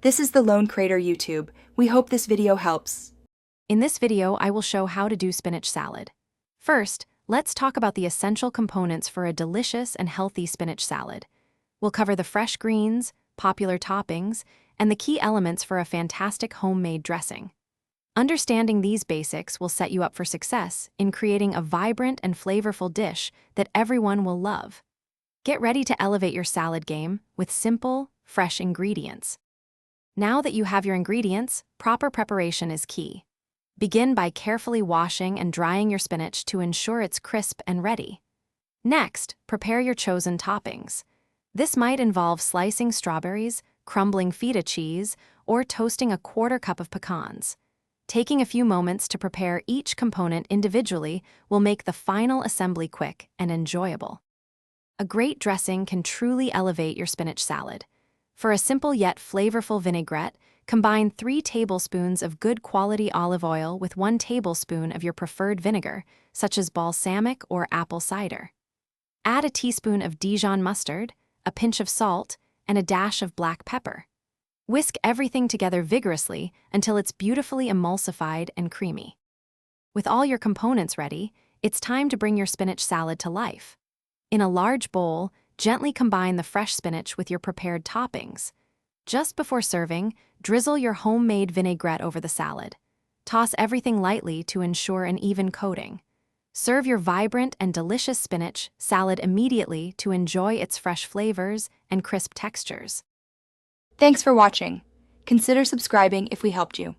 This is the Lone Crater YouTube. We hope this video helps. In this video, I will show how to do spinach salad. First, let's talk about the essential components for a delicious and healthy spinach salad. We'll cover the fresh greens, popular toppings, and the key elements for a fantastic homemade dressing. Understanding these basics will set you up for success in creating a vibrant and flavorful dish that everyone will love. Get ready to elevate your salad game with simple, fresh ingredients. Now that you have your ingredients, proper preparation is key. Begin by carefully washing and drying your spinach to ensure it's crisp and ready. Next, prepare your chosen toppings. This might involve slicing strawberries, crumbling feta cheese, or toasting a quarter cup of pecans. Taking a few moments to prepare each component individually will make the final assembly quick and enjoyable. A great dressing can truly elevate your spinach salad. For a simple yet flavorful vinaigrette, combine 3 tablespoons of good quality olive oil with 1 tablespoon of your preferred vinegar, such as balsamic or apple cider. Add a teaspoon of Dijon mustard, a pinch of salt, and a dash of black pepper. Whisk everything together vigorously until it's beautifully emulsified and creamy. With all your components ready, it's time to bring your spinach salad to life. In a large bowl, gently combine the fresh spinach with your prepared toppings. Just before serving, drizzle your homemade vinaigrette over the salad. Toss everything lightly to ensure an even coating. Serve your vibrant and delicious spinach salad immediately to enjoy its fresh flavors and crisp textures. Thanks for watching. Consider subscribing if we helped you.